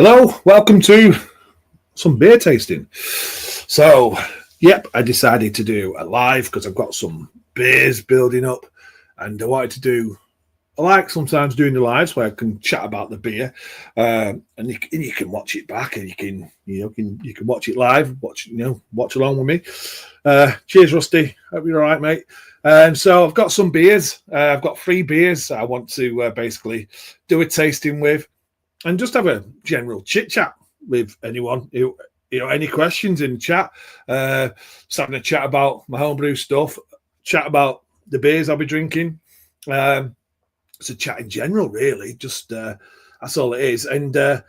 Hello, welcome to some beer tasting. So, yep, I decided to do a live because I've got some beers building up, and I wanted to do. I like sometimes doing the lives where I can chat about the beer, and you can watch it back, and you can watch it live, watch along with me. Cheers, Rusty. Hope you're all right, mate. And so I've got some beers. I've got 3 beers I want to basically do a tasting with, and just have a general chit chat with anyone who, any questions in chat. Just having a chat about my homebrew stuff, chat about the beers I'll be drinking. It's a chat in general, really. Just that's all it is. And I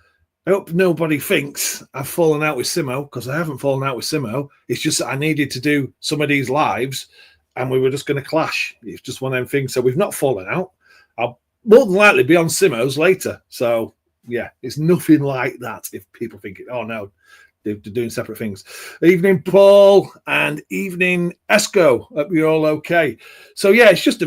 hope nobody thinks I've fallen out with Simo, because I haven't fallen out with Simo. It's just that I needed to do some of these lives, and we were just going to clash. It's just one of them things. So we've not fallen out. I'll more than likely be on Simo's later. So yeah, it's nothing like that. If people think, oh no, they're doing separate things. Evening, Paul, and evening, Esco. Hope you're all okay. So yeah, it's just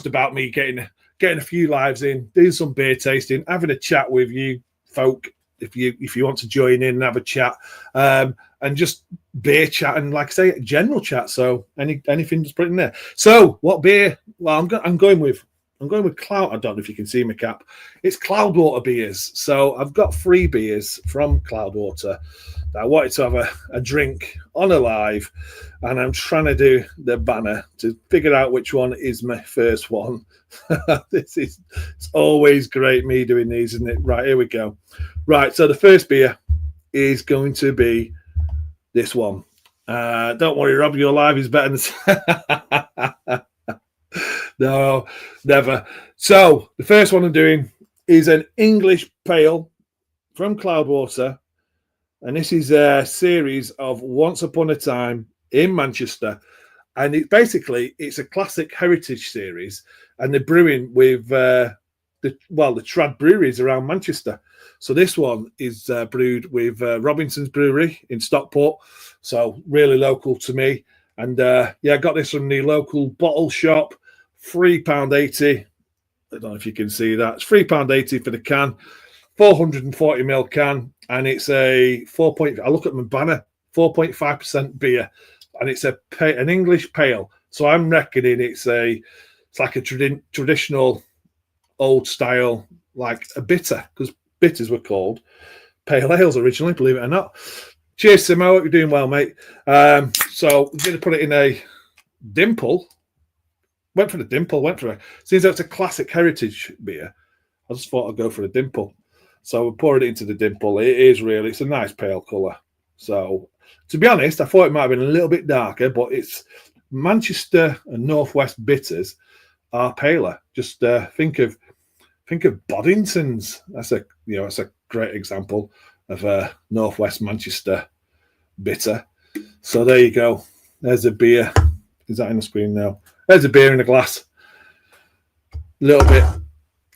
about me getting a few lives in, doing some beer tasting, having a chat with you folk if you want to join in and have a chat, and just beer chat and, like I say, general chat. So anything, just put it in there. So what beer? Well, I'm going with Cloud. I don't know if you can see my cap. It's Cloudwater beers. So I've got 3 beers from Cloudwater that I wanted to have a drink on a live, and I'm trying to do the banner to figure out which one is my first one. It's always great me doing these, isn't it? Right, here we go. Right, so the first beer is going to be this one. Don't worry, Rob, your live is better than no, never. So the first one I'm doing is an English pale from Cloudwater, and this is a series of Once Upon a Time in Manchester, and it's a classic heritage series, and they're brewing with the trad breweries around Manchester. So this one is brewed with Robinson's Brewery in Stockport, so really local to me. And I got this from the local bottle shop. £3.80. I don't know if you can see that. It's £3.80 for the can, 440ml can, and it's a 4. I look at my banner, 4.5% beer, and it's an English pale. So I'm reckoning it's like a traditional old style, like a bitter, because bitters were called pale ales originally, believe it or not. Cheers, Simo. Hope you're doing well, mate. So I'm going to put it in a dimple. Went for the dimple. Since it's a classic heritage beer, I just thought I'd go for a dimple. So we poured it into the dimple. It's a nice pale colour. So to be honest, I thought it might have been a little bit darker, but it's Manchester and Northwest bitters are paler. Just think of Boddington's. That's a great example of a Northwest Manchester bitter. So there you go. There's a beer. Is that in the screen now? There's a beer in a glass. A little bit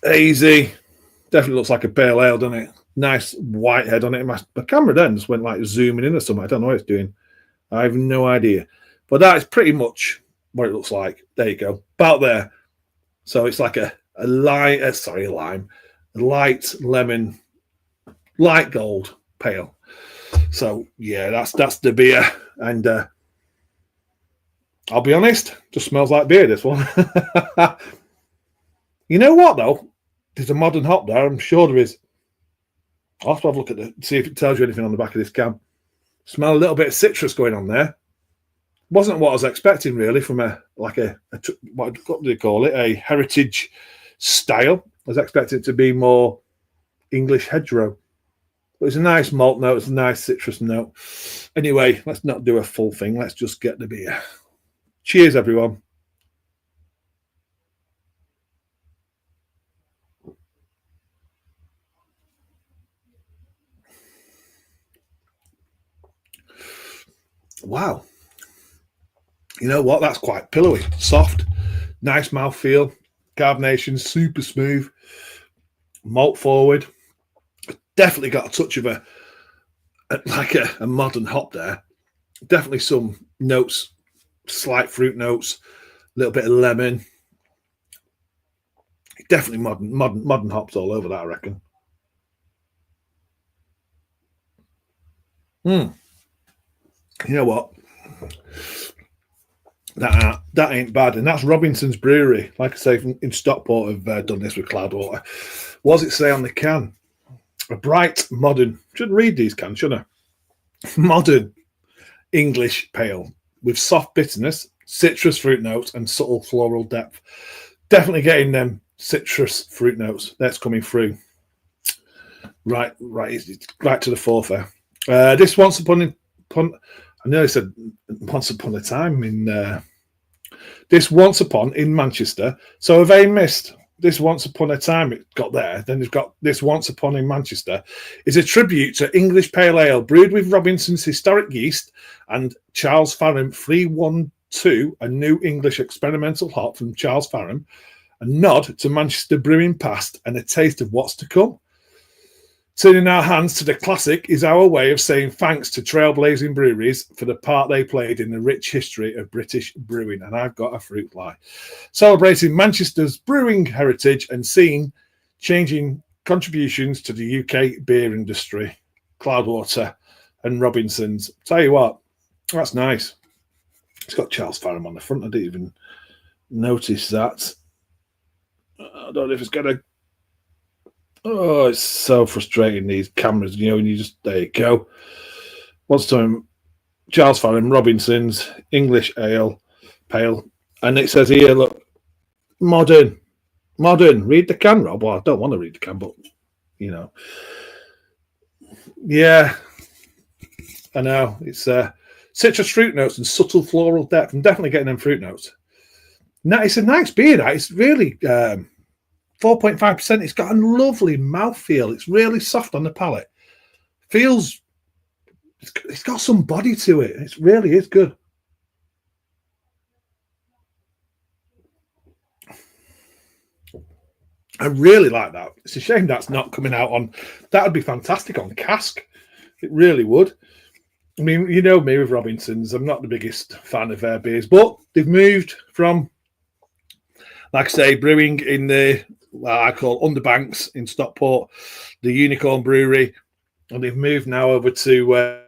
hazy. Definitely looks like a pale ale, doesn't it? Nice white head on it. My camera then just went like zooming in or something. I don't know what it's doing. I have no idea. But that is pretty much what it looks like. There you go. About there. So it's like a light lemon, light gold pale. So yeah, that's the beer. And I'll be honest, just smells like beer, this one. You know what, though? There's a modern hop there. I'm sure there is. I'll have to have a look at see if it tells you anything on the back of this can. Smell a little bit of citrus going on there. Wasn't what I was expecting, really, from what do they call it? A heritage style. I was expecting it to be more English hedgerow. But it's a nice malt note. It's a nice citrus note. Anyway, let's not do a full thing. Let's just get the beer. Cheers, everyone. Wow. You know what? That's quite pillowy, soft, nice mouthfeel, carbonation, super smooth, malt forward. Definitely got a touch of a modern hop there. Definitely some notes, slight fruit notes, a little bit of lemon. Definitely modern hops all over that, I reckon. You know what? That ain't bad, and that's Robinson's Brewery. Like I say, in Stockport, have done this with Cloudwater. What does it say on the can? A bright, modern. Shouldn't read these cans, shouldn't I? Modern English pale with soft bitterness, citrus fruit notes, and subtle floral depth. Definitely getting them citrus fruit notes. That's coming through. Right to the fourth there. This I nearly said once upon a time in this once upon in Manchester. So have they missed this once upon a time? It got there. Then they've got this once upon in Manchester. Is a tribute to English pale ale brewed with Robinson's historic yeast and Charles Farram 312, a new English experimental hop from Charles Farram. A nod to Manchester brewing past and a taste of what's to come. Turning our hands to the classic is our way of saying thanks to trailblazing breweries for the part they played in the rich history of British brewing. And I've got a fruit fly. Celebrating Manchester's brewing heritage and seeing changing contributions to the UK beer industry. Cloudwater and Robinson's. Tell you what, that's nice. It's got Charles Farram on the front. I didn't even notice that. I don't know if it's going to. Oh, it's so frustrating, these cameras, and you just, there you go. What's time? Charles Farram, Robinson's, English ale, pale. And it says here, look, modern. Read the can, Rob. Well, I don't want to read the can, but, Yeah, I know. It's citrus fruit notes and subtle floral depth. I'm definitely getting them fruit notes. Now, it's a nice beer, that. It's really... 4.5%. It's got a lovely mouthfeel. It's really soft on the palate. It's got some body to it. It really is good. I really like that. It's a shame that's not coming out on. That would be fantastic on cask. It really would. I mean, you know me with Robinsons. I'm not the biggest fan of their beers, but they've moved from, like I say, brewing in the I call Underbanks in Stockport, the Unicorn Brewery, and they've moved now over to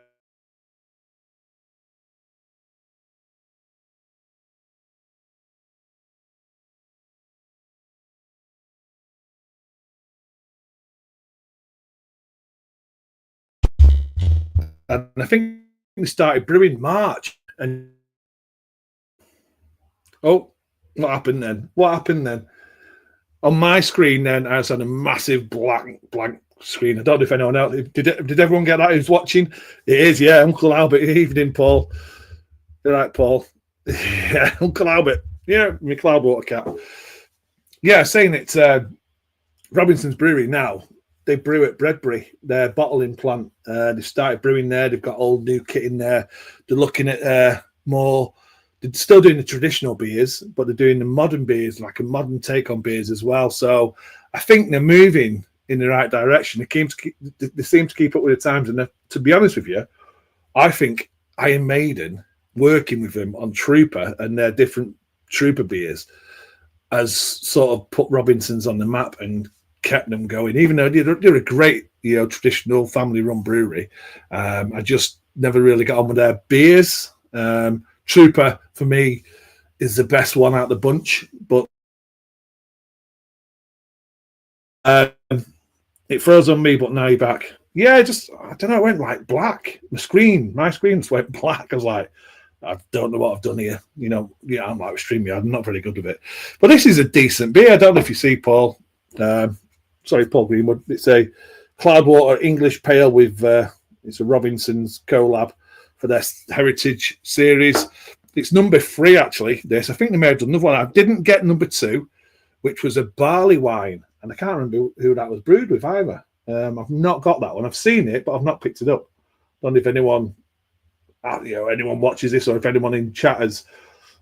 and I think they started brewing March. And what happened then? On my screen, then I had a massive blank screen. I don't know if anyone else did. Everyone get that who's watching? It is, yeah. Uncle Albert. Evening, Paul. You're right, Paul. Yeah, Uncle Albert. Yeah, my Cloudwater cap. Yeah, saying it. Robinson's Brewery now. They brew at Bredbury, their bottling plant. They've started brewing there. They've got all new kit in there. They're looking at more. They're still doing the traditional beers, but they're doing the modern beers, like a modern take on beers as well. So I think they're moving in the right direction. They seem to keep up with the times. And to be honest with you, I think Iron Maiden, working with them on Trooper and their different Trooper beers, has sort of put Robinson's on the map and kept them going. Even though they're a great, traditional family-run brewery, I just never really got on with their beers. Trooper, for me, is the best one out of the bunch, but it froze on me, but now you're back. Yeah, I don't know, it went like black. My screen just went black. I was like, I don't know what I've done here. I'm like StreamYard. I'm not very good with it. But this is a decent beer. I don't know if you see, Paul. Sorry, Paul Greenwood. It's a Cloudwater English Pale with, it's a Robinson's collab for their Heritage series. It's number 3, actually, this. I think they may have done another one. I didn't get number 2, which was a barley wine. And I can't remember who that was brewed with either. I've not got that one. I've seen it, but I've not picked it up. I don't know if anyone watches this or if anyone in chat has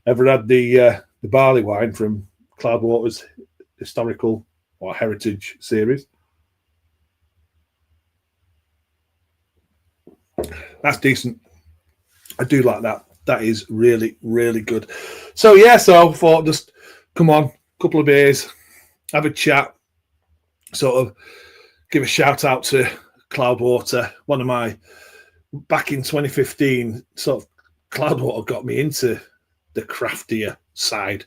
ever had the barley wine from Cloudwater's historical or heritage series. That's decent. I do like that. That is really, really good. So I thought just come on, a couple of beers, have a chat, sort of give a shout out to Cloudwater, one of my back in 2015, sort of Cloudwater got me into the craftier side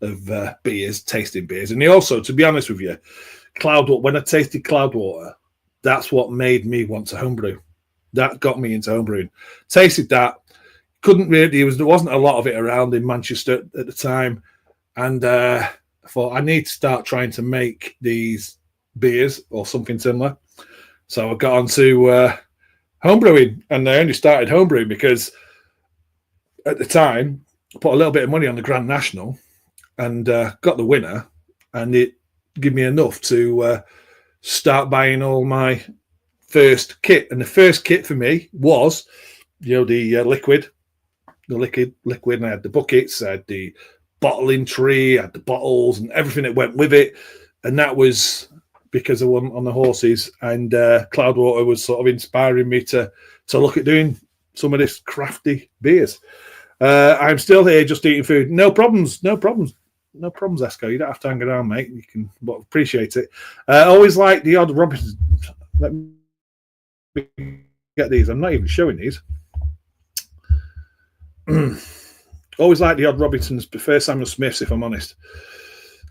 of beers, tasting beers. And he also, to be honest with you, Cloudwater, when I tasted Cloudwater, that's what made me want to homebrew. That got me into homebrewing. Tasted that, couldn't really, there wasn't a lot of it around in Manchester at the time. And I thought, I need to start trying to make these beers or something similar. So I got onto homebrewing, and I only started homebrewing because at the time, I put a little bit of money on the Grand National and got the winner, and it gave me enough to start buying all my first kit. And the first kit for me was, the liquid, and I had the buckets, I had the bottling tree, I had the bottles and everything that went with it. And that was because I won on the horses, and Cloudwater was sort of inspiring me to look at doing some of this crafty beers. I'm still here just eating food. No problems, Esco. You don't have to hang around, mate. You can appreciate it. Always like the odd Robinson. Let me get these. I'm not even showing these. Always like the odd Robinsons. Prefer Samuel Smiths, if I'm honest.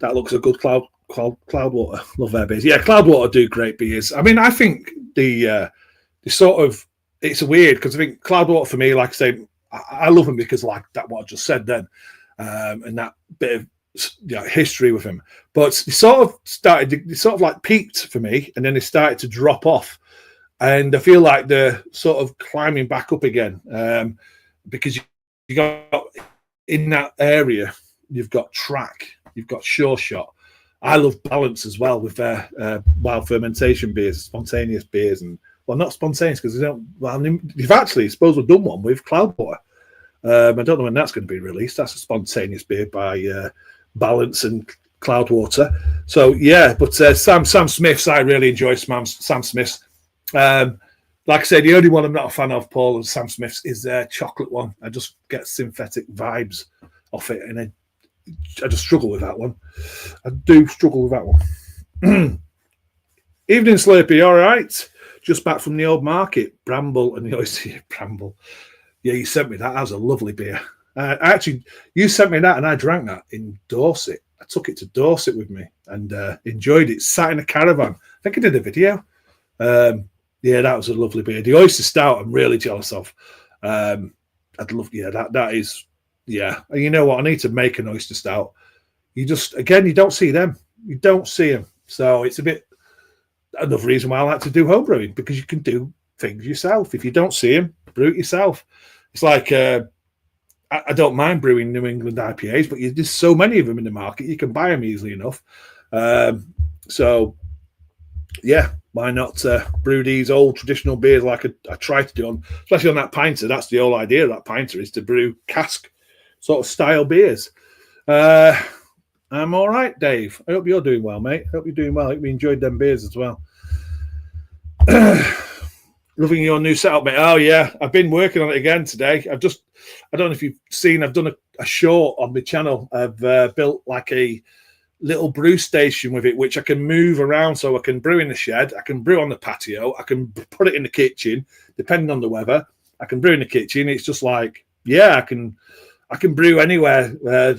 That looks a good Cloudwater. Love their beers. Yeah, Cloudwater do great beers. I mean, I think the sort of, it's weird because I think Cloudwater for me, like I say, I love him because like that what I just said then, and that bit of history with him. But they sort of like peaked for me, and then they started to drop off, and I feel like they're sort of climbing back up again, because you got in that area, you've got Track, you've got Sure Shot. I love Balance as well with their wild fermentation beers, spontaneous beers, and well, not spontaneous because they don't. Well, you've actually, suppose we've done one with Cloudwater. I don't know when that's going to be released. That's a spontaneous beer by Balance and Cloudwater. So yeah, but Sam Smith's, I really enjoy Sam Smith's. Like I said, the only one I'm not a fan of, Paul, and Sam Smith's is their chocolate one. I just get synthetic vibes off it, and I just struggle with that one. I do struggle with that one. Evening, Slurpee. All right. Just back from the old market. Bramble and the oyster. Bramble. Yeah, you sent me that. That was a lovely beer. Actually, you sent me that, and I drank that in Dorset. I took it to Dorset with me and enjoyed it. Sat in a caravan. I think I did a video. Yeah, that was a lovely beer. The oyster stout, I'm really jealous of. I'd love. Yeah, that is. Yeah, and you know what? I need to make an oyster stout. You don't see them. You don't see them. So it's a bit another reason why I like to do homebrewing, because you can do things yourself. If you don't see them, brew it yourself. It's like I don't mind brewing New England IPAs, but there's so many of them in the market, you can buy them easily enough. So yeah, why not brew these old traditional beers like I try to do, especially on that pinter. That's the whole idea of that pinter, is to brew cask sort of style beers. I'm all right, Dave. I hope you're doing well, mate. I hope you're doing well. I hope you enjoyed them beers as well. Loving your new setup, mate. Oh, yeah. I've been working on it again today. I don't know if you've seen, I've done a short on my channel. I've built like a little brew station with it, which I can move around, so I can brew in the shed. I can brew on the patio. I can put it in the kitchen, depending on the weather. I can brew in the kitchen. It's just like, yeah, I can brew anywhere.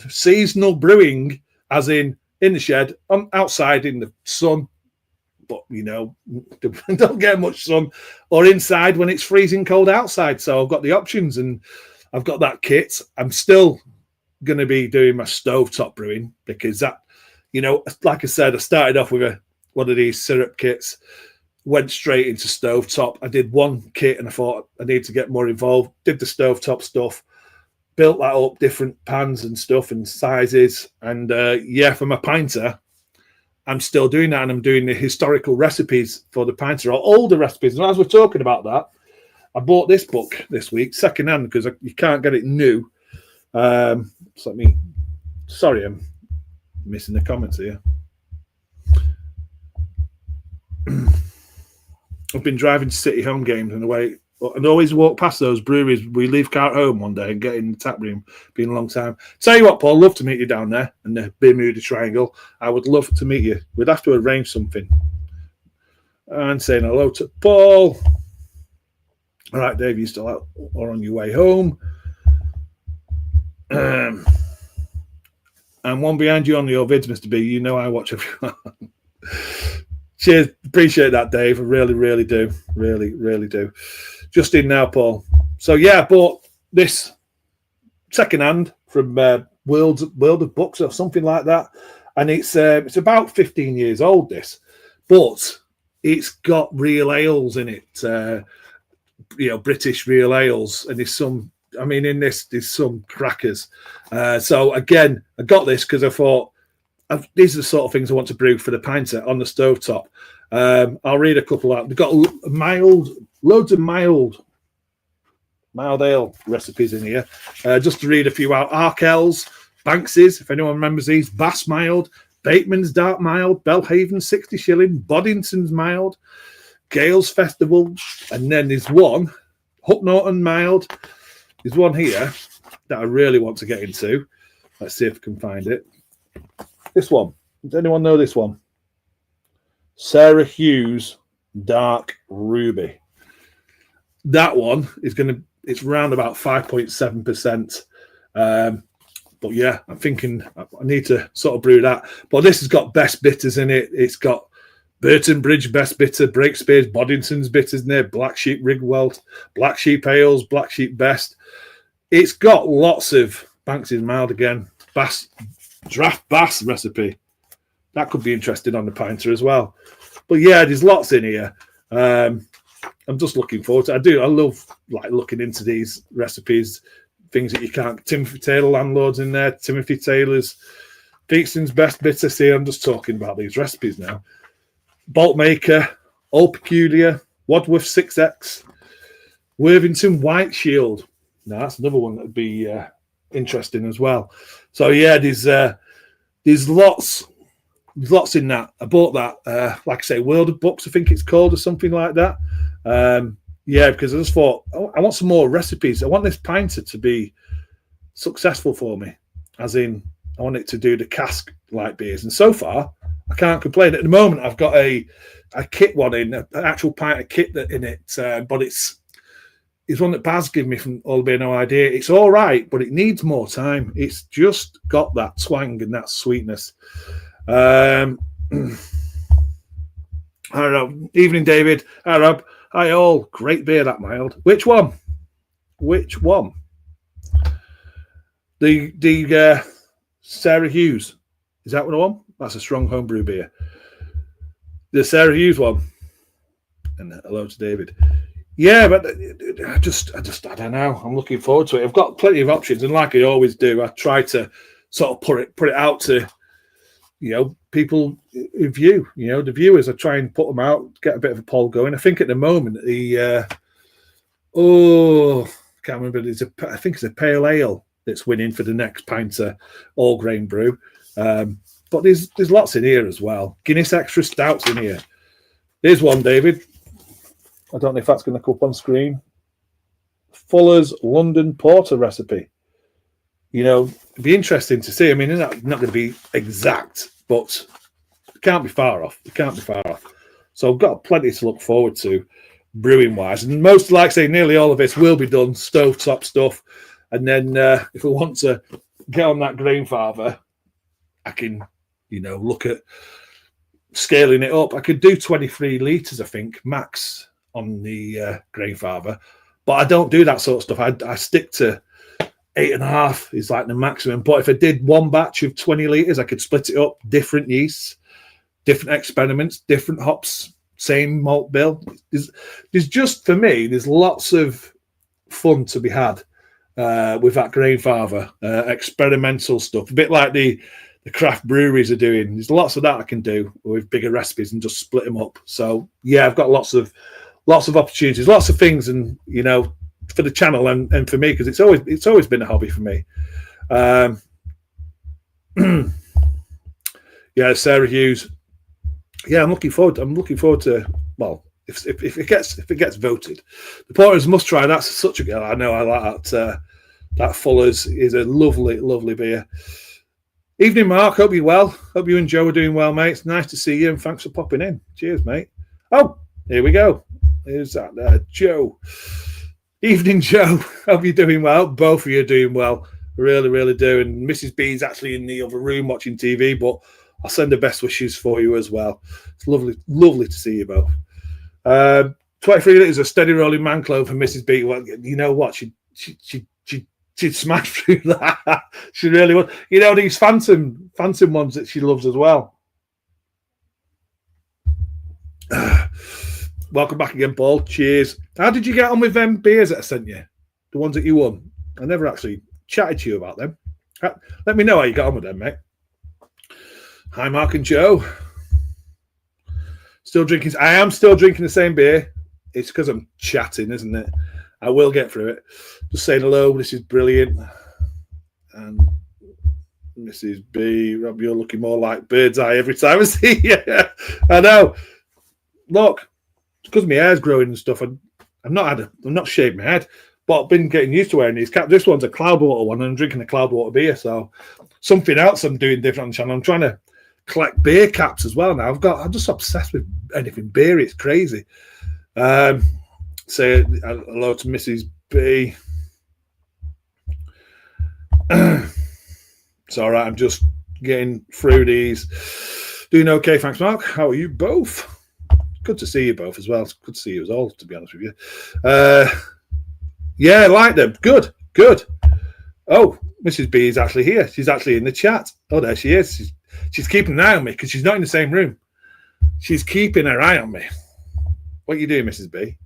Seasonal brewing, as in the shed, outside in the sun, but don't get much sun, or inside when it's freezing cold outside. So I've got the options, and I've got that kit. I'm still going to be doing my stovetop brewing, because that, like I said, I started off with one of these syrup kits, went straight into stovetop. I did one kit and I thought I need to get more involved. Did the stovetop stuff. Built that up, different pans and stuff and sizes. And for my pinter, I'm still doing that, and I'm doing the historical recipes for the pinter, or older recipes. And as we're talking about that, I bought this book this week, secondhand, because you can't get it new. Sorry, I'm missing the comments here. I've been driving to City home games and away. And always walk past those breweries. We leave car at home one day and get in the tap room. Been a long time. Tell you what, Paul, love to meet you down there in the Bermuda Triangle. I would love to meet you. We'd have to arrange something. And saying hello to Paul. All right, Dave, you still out or on your way home? And one behind you on your vids, Mr. B. You know I watch everyone. Cheers. Appreciate that, Dave. I really, really do. Really, really do. Just in now, Paul. So, yeah, I bought this secondhand from World of Books or something like that. And it's about 15 years old, this. But it's got real ales in it, British real ales. And there's some, in this, there's some crackers. So, again, I got this because I thought, these are the sort of things I want to brew for the pinter on the stovetop. I'll read a couple out. We've got loads of mild ale recipes in here. Just to read a few out. Arkell's, Banks's, if anyone remembers these, Bass mild, Bateman's dark mild, Belhaven 60 shilling, Boddington's mild, Gales Festival, and then there's one, Huck Norton mild. There's one here that I really want to get into. Let's see if I can find it. This one. Does anyone know this one? Sarah Hughes Dark Ruby. That one is it's around about 5.7%. But yeah, I'm thinking I need to sort of brew that. But this has got best bitters in it. It's got Burton Bridge best bitter, Breakspears, Boddington's bitters in there, Black Sheep Rigwelt, Black Sheep Ales, Black Sheep Best. It's got lots of Banks's mild again, Bass. Draft Bass recipe. That could be interesting on the pinter as well. But yeah, there's lots in here. I'm just looking forward to it. I love looking into these recipes, things that you can't. Timothy Taylor Landlords in there, Timothy Taylor's, Deakson's Best Bitter. See, I'm just talking about these recipes now. Boltmaker, Old Peculiar, Wadworth 6X, Worthington White Shield. Now that's another one that would be interesting as well. So yeah, there's lots in that. I bought that, like I say, World of Books, I think it's called, or something like that. Because I just thought I want some more recipes. I want this pinter to be successful for me, as in I want it to do the cask light beers. And so far, I can't complain. At the moment, I've got a kit one in, an actual pinter kit that in it, but it's one that Baz gave me from All Beer No Idea. It's all right, but it needs more time. It's just got that twang and that sweetness. I don't know. Evening, David. Hi, Rob. Hi, all. Great beer, that mild. Which one? The Sarah Hughes. Is that what I want? That's a strong homebrew beer. The Sarah Hughes one. And hello to David. Yeah, but I don't know. I'm looking forward to it. I've got plenty of options, and like I always do, I try to sort of put it out to people who view, the viewers. I try and put them out, get a bit of a poll going. I think at the moment I can't remember. I think it's a pale ale that's winning for the next pinter all grain brew. But there's lots in here as well. Guinness Extra Stouts in here. Here's one, David. I don't know if that's going to come up on screen. Fuller's London Porter recipe. It'd be interesting to see. It's not going to be exact, but it can't be far off. So I've got plenty to look forward to brewing-wise. And most, like I say, nearly all of this will be done stovetop stuff. And then if I want to get on that Grainfather, I can, look at scaling it up. I could do 23 litres, I think, max on the Grainfather, but I don't do that sort of stuff. I stick to 8.5 is like the maximum. But if I did one batch of 20 litres, I could split it up, different yeasts, different experiments, different hops, same malt bill. There's just, for me, there's lots of fun to be had with that Grainfather, experimental stuff, a bit like the craft breweries are doing. There's lots of that I can do with bigger recipes and just split them up. So yeah, I've got lots of opportunities, lots of things, and for the channel and for me, because it's always been a hobby for me. Yeah, Sarah Hughes. Yeah, I'm looking forward to. Well, if it gets voted, the Porter's must try. That's such a girl. I know. I like that. That Fuller's is a lovely beer. Evening, Mark. Hope you're well. Hope you and Joe are doing well, mate. It's nice to see you, and thanks for popping in. Cheers, mate. Oh, here we go. Here's that Joe. Evening, Joe. Hope you're doing well. Both of you are doing well. Really, really do. And Mrs. B's actually in the other room watching TV, but I'll send the best wishes for you as well. It's lovely, lovely to see you both. 23 litres of steady rolling man clove for Mrs. B. Well, you know what? She'd smash through that. She really would. You know, these phantom ones that she loves as well. Welcome back again, Paul. Cheers. How did you get on with them beers that I sent you? The ones that you won? I never actually chatted to you about them. Let me know how you got on with them, mate. Hi, Mark and Joe. Still drinking. I am still drinking the same beer. It's because I'm chatting, isn't it? I will get through it. Just saying hello. This is brilliant. And Mrs. B, Rob, you're looking more like bird's eye every time I see you. I know. Look, it's because my hair's growing and stuff. I'm not shaved my head, but I've been getting used to wearing these caps. This one's a Cloudwater one, and I'm drinking a Cloudwater beer. So something else I'm doing different on the channel. I'm trying to collect beer caps as well now. I'm just obsessed with anything beer. It's crazy. Say hello to Mrs. B. It's all right. I'm just getting through these. Doing okay, thanks, Mark. How are you both? Good to see you both as well. It's good to see you as all, to be honest with you. Yeah, I like them. Good. Oh, Mrs. B is actually here. She's actually in the chat. Oh, there she is. She's keeping an eye on me because she's not in the same room. She's keeping her eye on me. What are you doing, Mrs. B?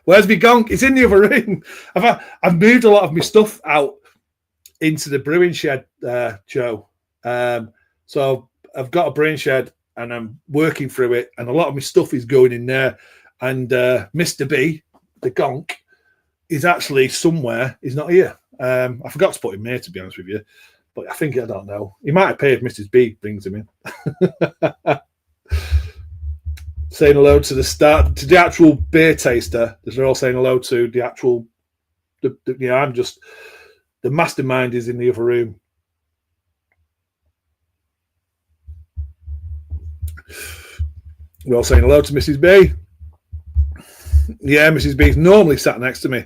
Where's me gonk? It's in the other room. I've moved a lot of my stuff out into the brewing shed, Joe. So I've got a brewing shed and I'm working through it, and a lot of my stuff is going in there. And Mr. B, the gonk, is actually somewhere. He's not here. I forgot to put him here, to be honest with you. But I don't know. He might have paid if Mrs. B brings him in. Saying hello to the actual beer taster. They're all saying hello to the actual. I'm just the mastermind is in the other room. We're all saying hello to Mrs. B. Yeah, Mrs. B's normally sat next to me,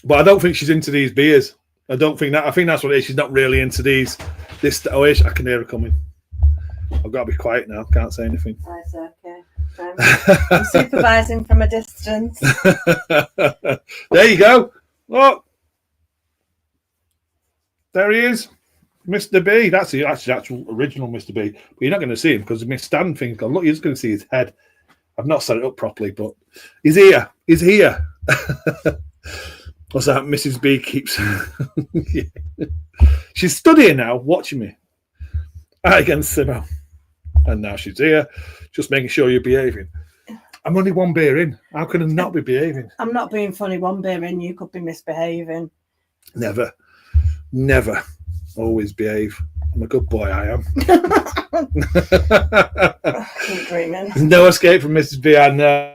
but I don't think she's into these beers. I think that's what it is. She's not really into these. I can hear her coming. I've got to be quiet now. Can't say anything. That's okay. I'm supervising from a distance. There you go. Look. There he is. Mr. B. That's the actual original Mr. B. But you're not going to see him because my stand thing's gone. Look, you're just going to see his head. I've not set it up properly, but he's here. He's here. What's that? Mrs. B keeps... Yeah. She's studying now, watching me. Against Simo. And now she's here, just making sure you're behaving. I'm only one beer in. How can I not be behaving? I'm not being funny. One beer in, you could be misbehaving. Never. Always behave. I'm a good boy, I am. Keep dreaming. There's no escape from Mrs. B. I know.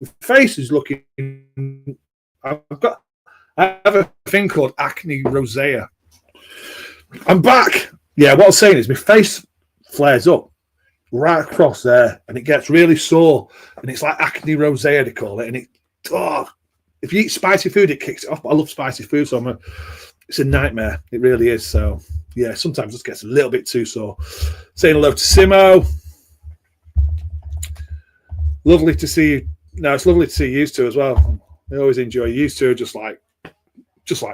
My face is looking. I have a thing called acne rosacea. I'm back. Yeah, what I was saying is my face flares up right across there, and it gets really sore, and it's like acne rosacea they call it. And if you eat spicy food, it kicks it off. But I love spicy food, so it's a nightmare. It really is. So yeah, sometimes it just gets a little bit too sore. Saying hello to Simo. Lovely to see you. No, it's lovely to see you two as well. I always enjoy you two, just like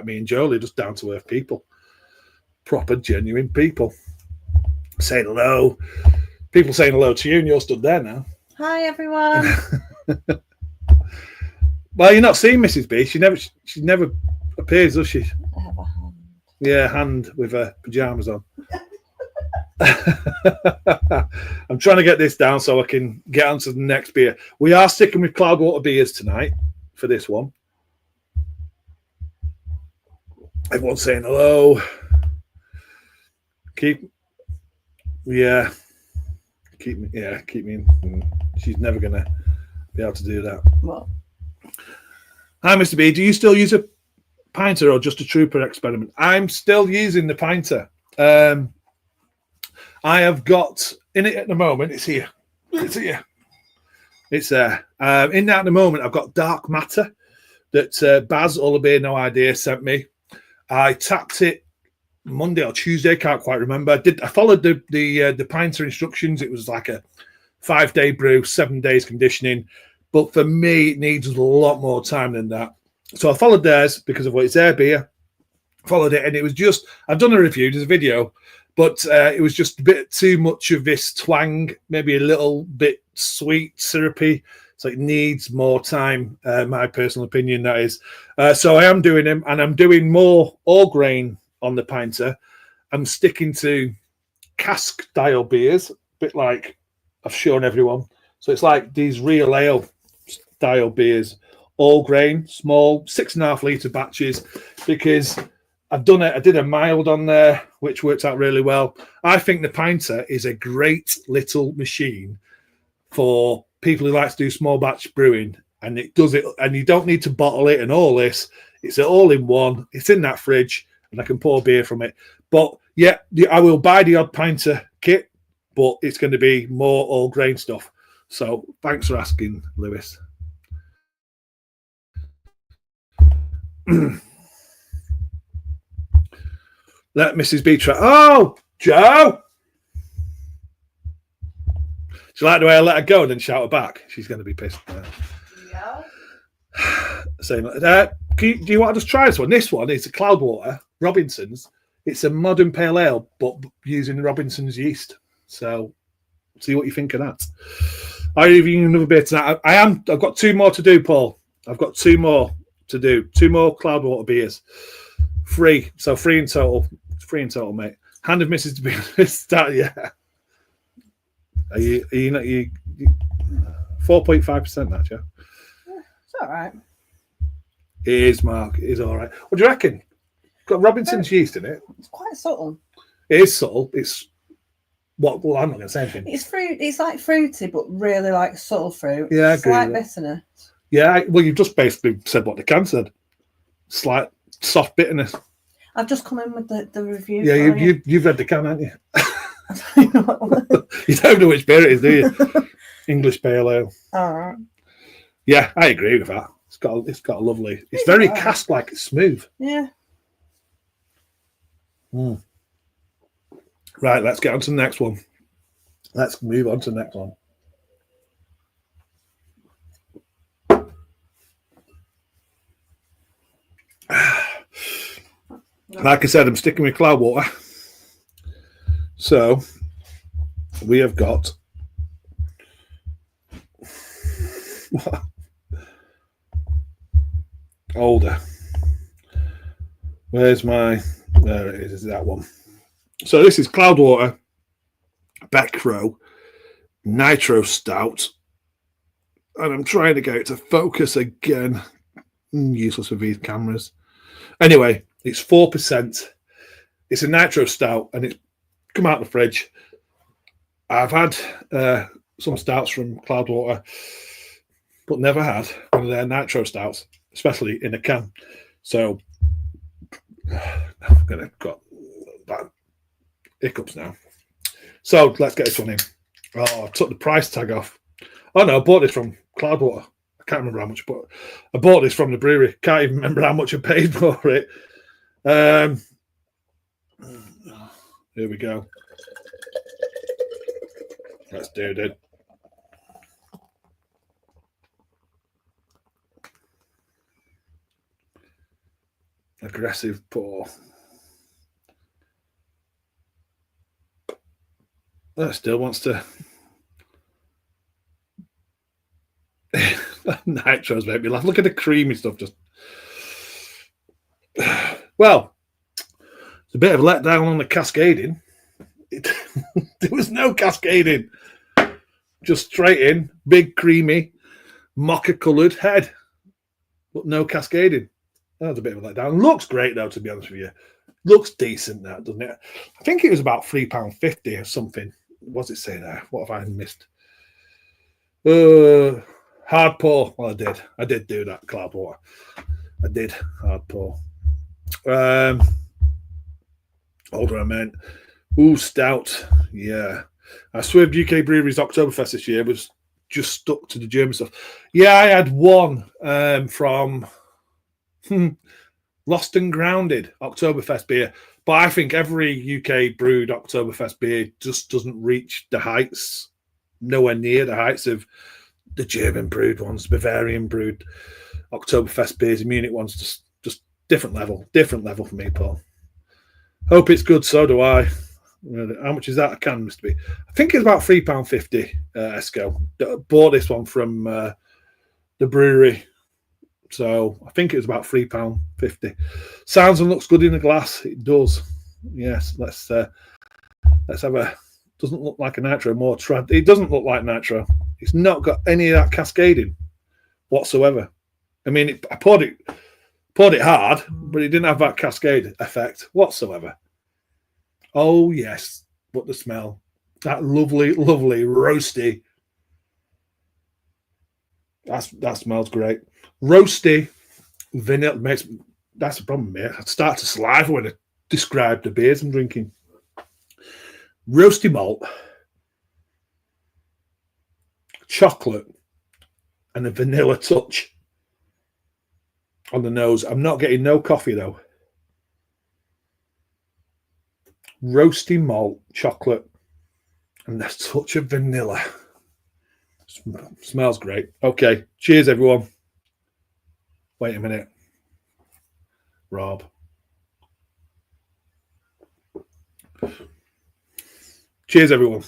me and Jolie, just down to earth people, proper genuine people. Saying hello. People saying hello to you, and you're stood there now. Hi, everyone. Well, you're not seeing Mrs. B. She never appears, does she? I have a hand. Yeah, hand with her pajamas on. I'm trying to get this down so I can get on to the next beer. We are sticking with Cloudwater beers tonight for this one. Everyone's saying hello. Keep me in. She's never gonna be able to do that. What? Hi, Mr. B. Do you still use a pinter or just a trooper experiment? I'm still using the pinter. I have got in it at the moment. It's here. It's here. It's there. In that at the moment, I've got Dark Matter that Baz Ullaby, no idea, sent me. I tapped it Monday or Tuesday, can't quite remember. I followed the pinter instructions. It was like a 5-day brew, 7 days conditioning. But for me, it needs a lot more time than that. So I followed theirs because of what it's their beer. Followed it, and it was just, I've done a review, there's a video, but it was just a bit too much of this twang, maybe a little bit sweet, syrupy. So it needs more time, my personal opinion, that is. So I am doing them, and I'm doing more all grain on the pinter. I'm sticking to cask style beers, a bit like I've shown everyone. So it's like these real ale style beers, all grain, small, 6.5 litre batches, because I've done it. I did a mild on there, which worked out really well. I think the pinter is a great little machine for people who like to do small batch brewing, and it does it. And you don't need to bottle it and all this. It's all in one. It's in that fridge, and I can pour beer from it. But yeah, I will buy the odd pinter kit, but it's going to be more all grain stuff. So thanks for asking, Lewis. Let Mrs. B try. Oh, Joe! She like the way I let her go and then shout her back. She's going to be pissed. Yeah. Same. Do you want to just try this one? This one is a Cloudwater Robinson's. It's a modern pale ale, but using Robinson's yeast. So, see what you think of that. I'll give you another bit tonight. I've got 2 more to do, Paul. I've got 2 more to do. 2 more Cloudwater beers. 3. So 3 in total. 3 in total, mate. Hand of Mrs. B. Start, yeah. Are you 4.5% that, yeah? It's all right. It is, Mark. It is all right. What do you reckon? Got Robinson's yeast in it. It's quite subtle. It is subtle. It's what? Well, I'm not going to say anything. It's fruit. It's like fruity, but really like subtle fruit. Yeah, I agree Slight with that. bitterness. Yeah, well, you've just basically said what the can said. Slight soft bitterness. I've just come in with the review. Yeah, you've read the can, haven't you? You don't know which beer it is, do you? English pale ale. All right. Yeah, I agree with that. It's got a lovely. It's very cask-like. It's smooth. Yeah. Mm. Right, let's get on to the next one. Let's move on to the next one. Like I said, I'm sticking with Cloudwater. So we have got older. Where's my? There it is. Is that one? So this is Cloudwater Beckro Nitro Stout, and I'm trying to get it to focus again. Useless with these cameras. Anyway, it's 4%. It's a nitro stout, and it's come out of the fridge. I've had some stouts from Cloudwater, but never had one of their nitro stouts, especially in a can. So I'm gonna got bad hiccups now. So let's get this one in. Oh, I took the price tag off. Oh no, I bought this from Cloudwater. I can't remember how much, but I bought this from the brewery. Can't even remember how much I paid for it. Here we go. Let's do it. Aggressive pour. That still wants to. Nitros make me laugh. Look at the creamy stuff. Just well, it's a bit of a letdown on the cascading. There was no cascading. Just straight in, big creamy, mocha-coloured head, but no cascading. That was a bit of a letdown. Looks great though, to be honest with you. Looks decent, that doesn't it? I think it was about £3.50 or something. What does it say there? What have I missed? Hard pour. Well, I did do that, Cloudwater. I did hard pour. Older I meant. Ooh, stout. Yeah. I swerved UK Breweries Oktoberfest this year, was just stuck to the German stuff. Yeah, I had one from Lost and Grounded Oktoberfest beer. But I think every UK brewed Oktoberfest beer just doesn't reach the heights, nowhere near the heights of the German brewed ones, Bavarian brewed Oktoberfest beers, and Munich ones. Just different level for me, Paul. Hope it's good, so do I. How much is that a can, Mr. B? I think it's about £3.50, Esco. Bought this one from the brewery. So I think it was about £3.50. Sounds and looks good in the glass. It does. Yes, let's have a. Doesn't look like a nitro. It doesn't look like nitro. It's not got any of that cascading whatsoever. I mean, I poured it hard, but it didn't have that cascade effect whatsoever. Oh yes, but the smell, that lovely roasty. That smells great. Roasty vanilla makes. That's the problem, mate. I start to saliva when I describe the beers I'm drinking. Roasty malt, chocolate, and a vanilla touch on the nose. I'm not getting no coffee though. Roasty malt, chocolate, and a touch of vanilla. Smells great. Okay, cheers everyone. Wait a minute. Rob. Cheers everyone.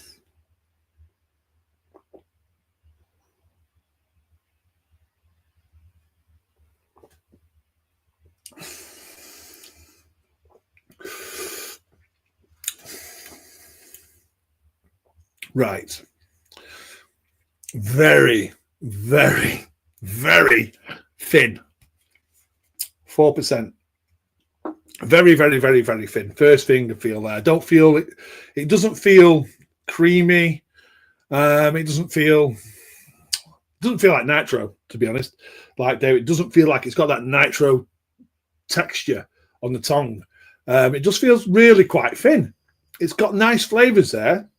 Right. Very, very, very thin. 4%. Very, very, very, very thin. First thing to feel there. Don't feel it. It doesn't feel creamy. It doesn't feel like nitro, to be honest. Like David, it doesn't feel like it's got that nitro texture on the tongue. It just feels really quite thin. It's got nice flavors there.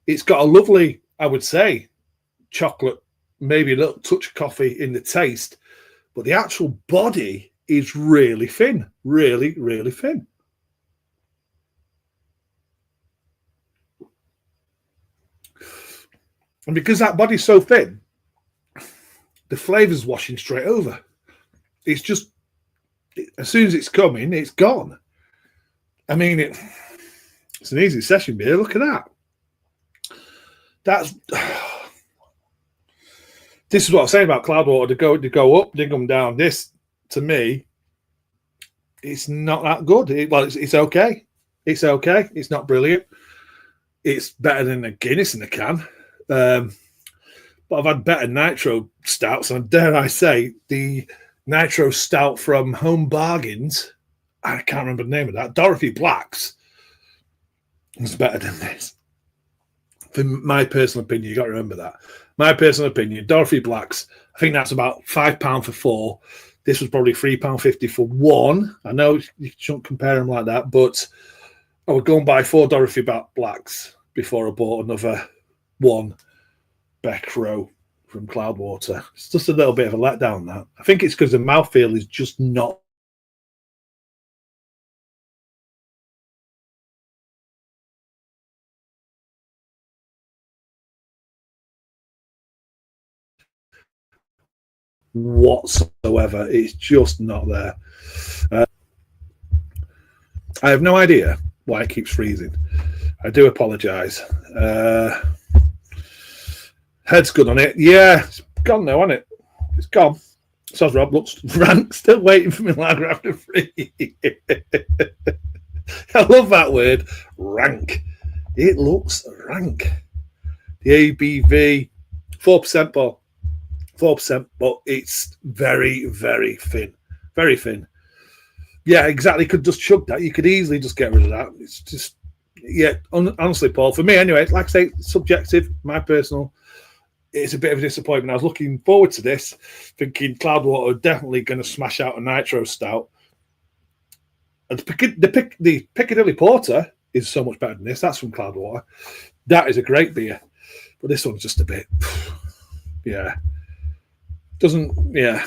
It's got a lovely, I would say, chocolate, maybe a little touch of coffee in the taste, but the actual body is really thin, really, really thin. And because that body's so thin, the flavor's washing straight over. It's just, as soon as it's coming, it's gone. I mean, it's an easy session beer. Look at that. This is what I'm saying about Cloudwater, to go up, dig them down. This, to me, it's not that good. It's okay. It's okay. It's not brilliant. It's better than a Guinness in a can. But I've had better nitro stouts, and dare I say, the nitro stout from Home Bargains, I can't remember the name of that, Dorothy Black's, was better than this. For my personal opinion, you got to remember that. My personal opinion, Dorothy Black's, I think that's about £5 for 4. This was probably £3.50 for 1. I know you shouldn't compare them like that, but I would go and buy 4 Dorothy Blacks before I bought another 1 Beck Row from Cloudwater. It's just a little bit of a letdown, that. I think it's because the mouthfeel is just not whatsoever. It's just not there. I have no idea why it keeps freezing. I do apologise. Head's good on it. Yeah, it's gone now, hasn't it? It's gone. Says Rob, looks rank, still waiting for me lager after 3. I love that word, rank. It looks rank. The ABV, 4%, Paul. 4%, but it's very, very thin. Very thin. Yeah, exactly. Could just chug that. You could easily just get rid of that. It's just, yeah, honestly, Paul, for me anyway, like I say, subjective, my personal, it's a bit of a disappointment. I was looking forward to this, thinking Cloudwater are definitely going to smash out a nitro stout. And the Piccadilly Porter is so much better than this. That's from Cloudwater. That is a great beer, but this one's just a bit, yeah. Doesn't, yeah.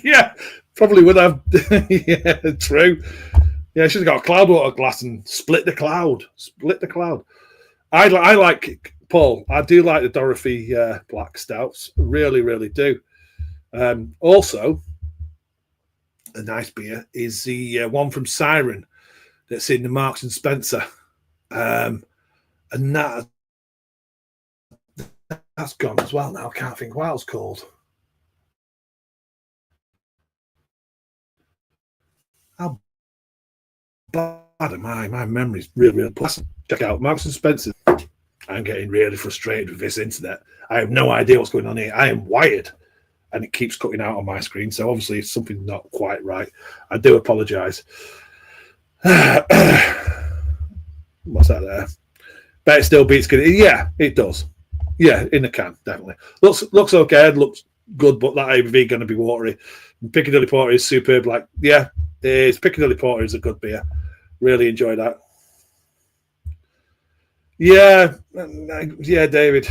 Yeah, probably would have. Yeah, true. Yeah, should have got a Cloudwater glass and split the cloud. Split the cloud. I like, Paul, I do like the Dorothy Black Stouts. Really, really do. Also, a nice beer is the one from Siren that's in the Marks and Spencer. And that's gone as well now. I can't think what it's called. How bad am I? My memory's really, really pleasant. Check out Marks and Spencer. I'm getting really frustrated with this internet. I have no idea what's going on here. I am wired and it keeps cutting out on my screen. So obviously something's not quite right. I do apologise. What's that there? Bet it still beats good. Yeah, it does. Yeah, in the can, definitely. Looks okay. It looks good, but that ABV going to be watery. Piccadilly Porter is superb. Like, yeah, Piccadilly Porter is a good beer. Really enjoy that. Yeah, David.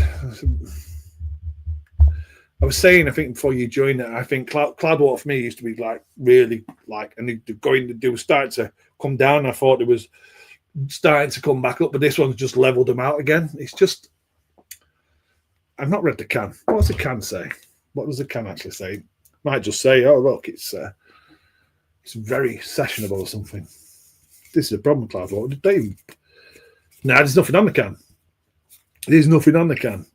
I was saying, I think before you joined it, I think Cloudwater for me used to be like really like, and they were starting to come down. I thought it was starting to come back up, but this one's just leveled them out again. It's just, I've not read the can. What does the can say? What does the can actually say? It might just say, oh look, it's very sessionable or something. This is a problem with Cloudwater. There's nothing on the can. There's nothing on the can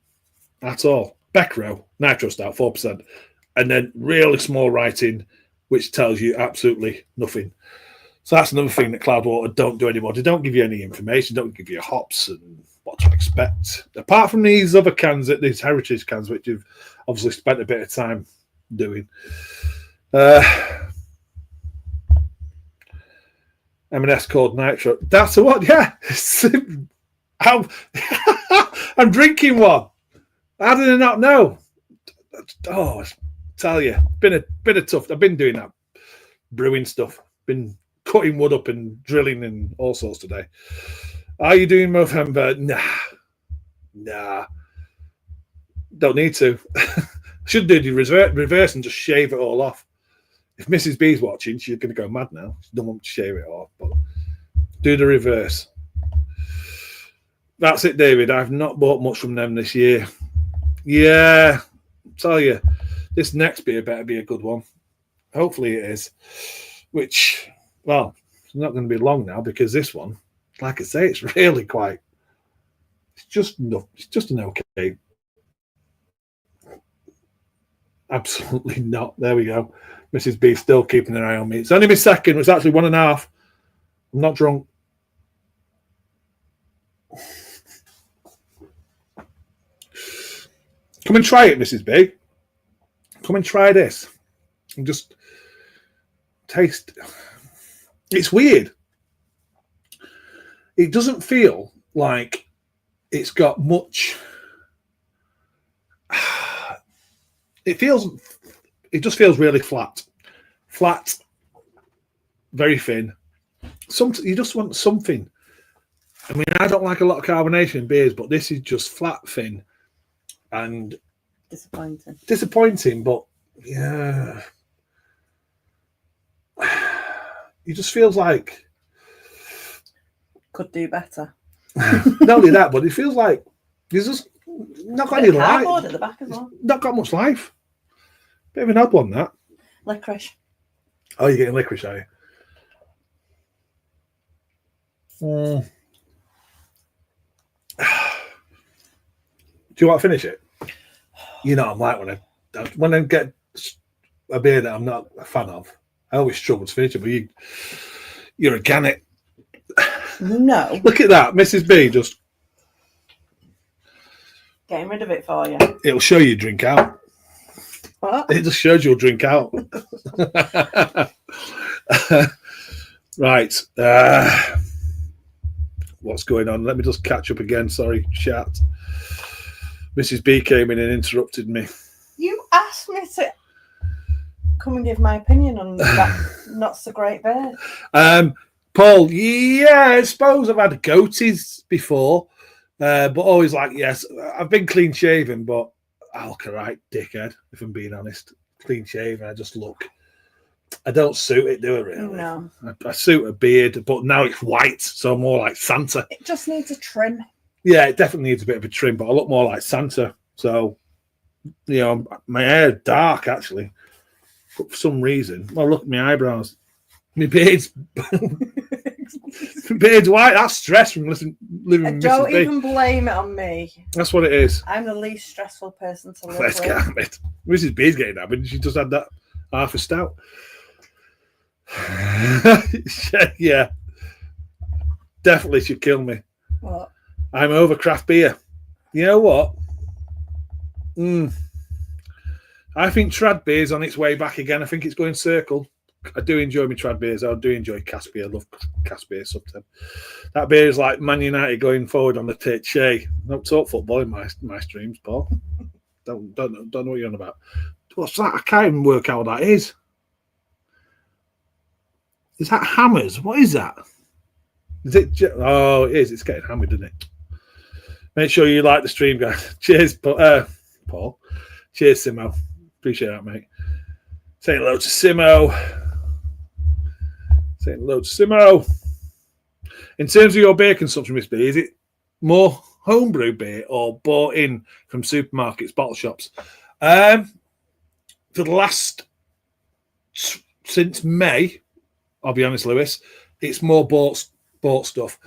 at all. Beckrow, Nitro Stout, 4%. And then really small writing, which tells you absolutely nothing. So that's another thing that Cloudwater don't do anymore. They don't give you any information, don't give you hops and what to expect. Apart from these other cans, these heritage cans, which you've obviously spent a bit of time doing. M&S called Nitro. That's a what? Yeah. I'm drinking one. How did I not know? Oh, I tell you, been a tough. I've been doing that brewing stuff. Been cutting wood up and drilling and all sorts today. Are you doing Movember? Nah. Don't need to. Should do the reverse and just shave it all off. If Mrs. B's watching, she's going to go mad now. She don't want to shave it off, but do the reverse. That's it, David. I've not bought much from them this year. Yeah, I'll tell you, this next beer better be a good one. Hopefully it is. Which, well, it's not going to be long now because this one, like I say, it's really quite. It's just an okay. Absolutely not. There we go. Mrs. B still keeping an eye on me. It's only my second. It's actually 1.5. I'm not drunk. Come and try it, Mrs. B. Come and try this. And just taste. It's weird. It doesn't feel like it's got much. It just feels really flat, very thin. You just want something. I mean, I don't like a lot of carbonation in beers, but this is just flat, thin, and disappointing. But yeah, it just feels like could do better. Not only that, but it feels like there's just not got any life. At the back as well. Not got much life. Bit of an odd one, that. Licorice. Oh, you're getting licorice, are you? Do you want to finish it? You know, I'm like when I get a beer that I'm not a fan of, I always struggle to finish it. But you're organic. No. Look at that, Mrs. B just getting rid of it for you. It'll show you drink out. What? It just shows you'll drink out. Right. What's going on? Let me just catch up again. Sorry, chat. Mrs. B came in and interrupted me. You asked me to come and give my opinion on that not so great beer. Paul, yeah, I suppose I've had goatees before, but always like, yes, I've been clean shaven, but I look a right dickhead, if I'm being honest. Clean shaven, I just look. I don't suit it, do I really? No. I suit a beard, but now it's white, so I'm more like Santa. It just needs a trim. Yeah, it definitely needs a bit of a trim, but I look more like Santa. So, you know, my hair is dark, actually. But for some reason, well, look at my eyebrows. My beard's white. That's stress from living with Mrs. Don't B. even blame it on me. That's what it is. I'm the least stressful person to live Let's with. get it. Mrs. B's getting that, but she just had that half a stout. Yeah. Definitely should kill me. What? I'm over craft beer. You know what? I think trad beer's on its way back again. I think it's going circle. I do enjoy my trad beers. I do enjoy cask beer. I love cask beer sometimes. That beer is like Man United going forward on the pitch. Hey, don't talk football in my streams, Paul. Don't know what you're on about. What's that? I can't even work out what that is. Is that hammers? What is that? Is it? Oh, it is. It's getting hammered, isn't it? Make sure you like the stream, guys. Cheers, Paul. Cheers, Simo. Appreciate that, mate. Say hello to Simo. Say hello to Simo. In terms of your beer consumption, Miss B, is it more homebrew beer or bought in from supermarkets, bottle shops? For the last, since May, I'll be honest, Lewis, it's more bought stuff.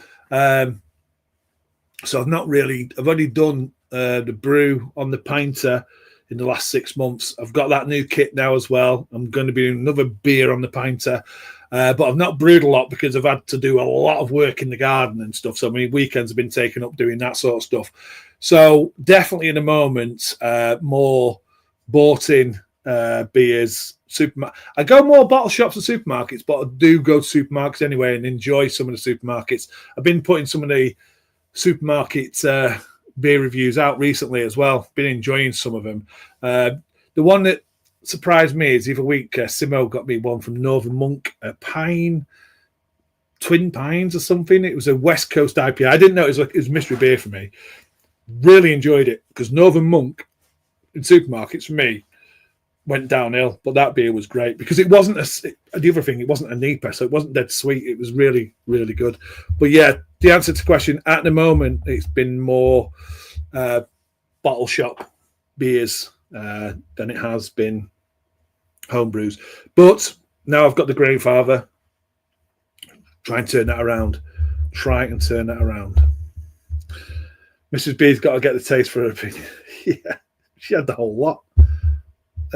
So I've only done the brew on the pinter in the last 6 months. I've got that new kit now as well. I'm going to be doing another beer on the pinter. But I've not brewed a lot because I've had to do a lot of work in the garden and stuff. So many weekends have been taken up doing that sort of stuff. So definitely in the moment, more bought in beers. I go more bottle shops and supermarkets, but I do go to supermarkets anyway and enjoy some of the supermarkets. I've been putting some of the supermarket beer reviews out recently as well. Been enjoying some of them. The one that surprised me is the other week, Simo got me one from Northern Monk, a Twin Pines or something. It was a West Coast IPA. I didn't know it was mystery beer for me. Really enjoyed it because Northern Monk in supermarkets for me went downhill, but that beer was great because it wasn't the other thing. It wasn't a NEPA, so it wasn't dead sweet. It was really, really good. But yeah, the answer to the question at the moment, it's been more bottle shop beers than it has been home brews. But now I've got the Grandfather. Try and turn that around. Mrs. B's got to get the taste for her opinion. Yeah, she had the whole lot.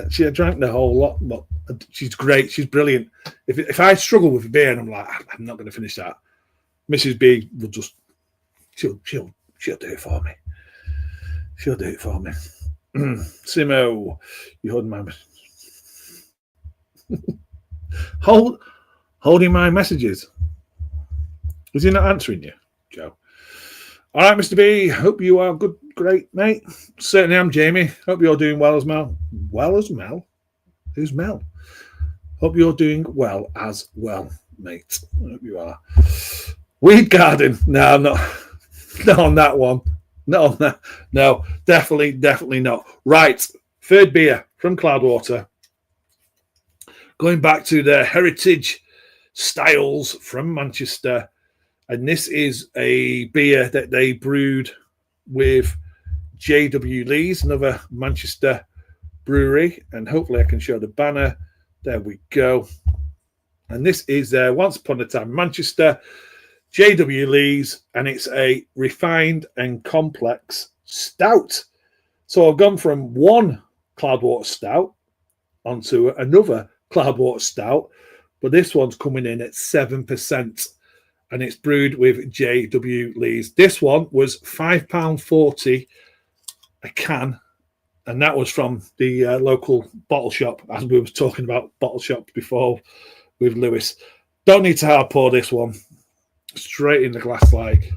She had drank the whole lot, but she's great. She's brilliant. If I struggle with a beer and I'm like, I'm not going to finish that, Mrs. B will just she'll do it for me. She'll do it for me. Simo, you holding my messages. Is he not answering you, Joe? All right, Mr. B. Hope you are good. Great, mate. Certainly am, Jamie. Hope you're doing well as Mel. Well as Mel? Who's Mel? Hope you're doing well as well, mate. I hope you are. Weed garden. No, I'm not. Not on that one. Not on that. No, definitely not. Right. Third beer from Cloudwater. Going back to the heritage styles from Manchester. And this is a beer that they brewed with J.W. Lees, another Manchester brewery. And hopefully I can show the banner. There we go. And this is Once Upon a Time Manchester, J.W. Lees, and it's a refined and complex stout. So I've gone from one Cloudwater stout onto another Cloudwater stout, but this one's coming in at 7%. And it's brewed with J.W. Lees. This one was £5.40 a can, and that was from the local bottle shop, as we were talking about bottle shops before with Lewis. Don't need to hard pour this one. Straight in the glass like.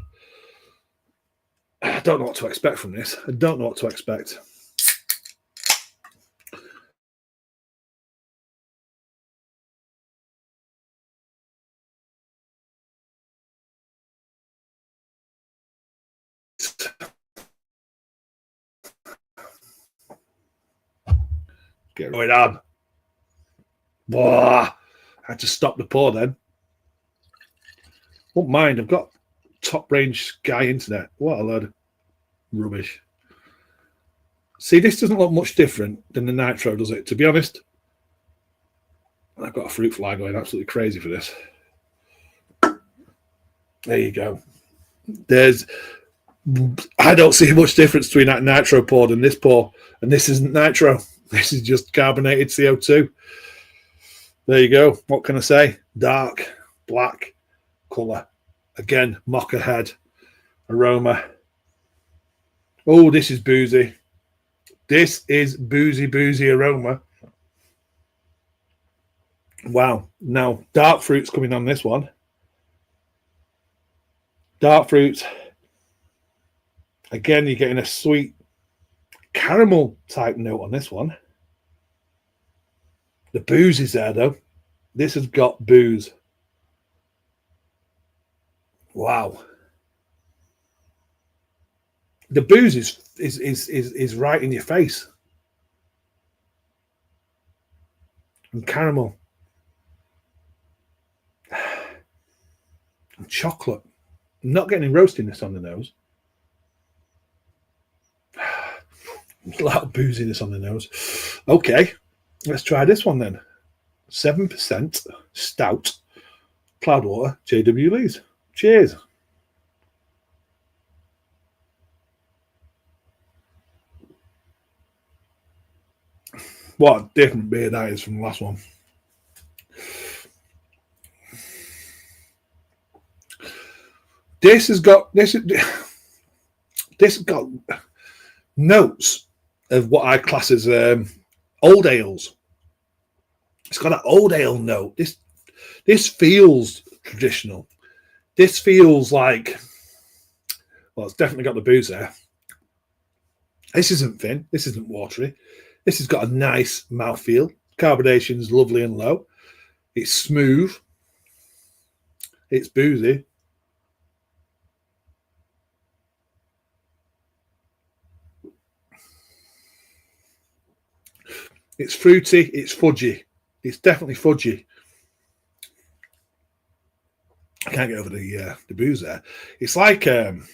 I don't know what to expect from this. I don't know what to expect. Get going on. Whoa. I had to stop the pour then. Won't mind. I've got top range Sky internet. What a load of rubbish. See, this doesn't look much different than the Nitro, does it? To be honest, I've got a fruit fly going absolutely crazy for this. There you go. I don't see much difference between that Nitro pour and this pour. And this isn't Nitro. This is just carbonated CO2. There you go. What can I say? Dark, black colour. Again, mocha head. Aroma. Oh, this is boozy. This is boozy aroma. Wow. Now, dark fruit's coming on this one. Dark fruits. Again, you're getting a sweet caramel type note on this one. The booze is there, though. This has got booze. Wow. The booze is right in your face. And caramel. And chocolate. I'm not getting any roastiness on the nose. A lot of booziness on the nose. Okay, let's try this one then. 7% stout Cloudwater JW Lees. Cheers. What a different beer that is from the last one. This has got notes of what I class as old ales. It's got an old ale note. This feels traditional. This feels like, well, it's definitely got the booze there. This isn't thin. This isn't watery. This has got a nice mouthfeel. Carbonation is lovely and low. It's smooth. It's boozy. It's fruity. It's fudgy. It's definitely fudgy. I can't get over the booze there. It's like trying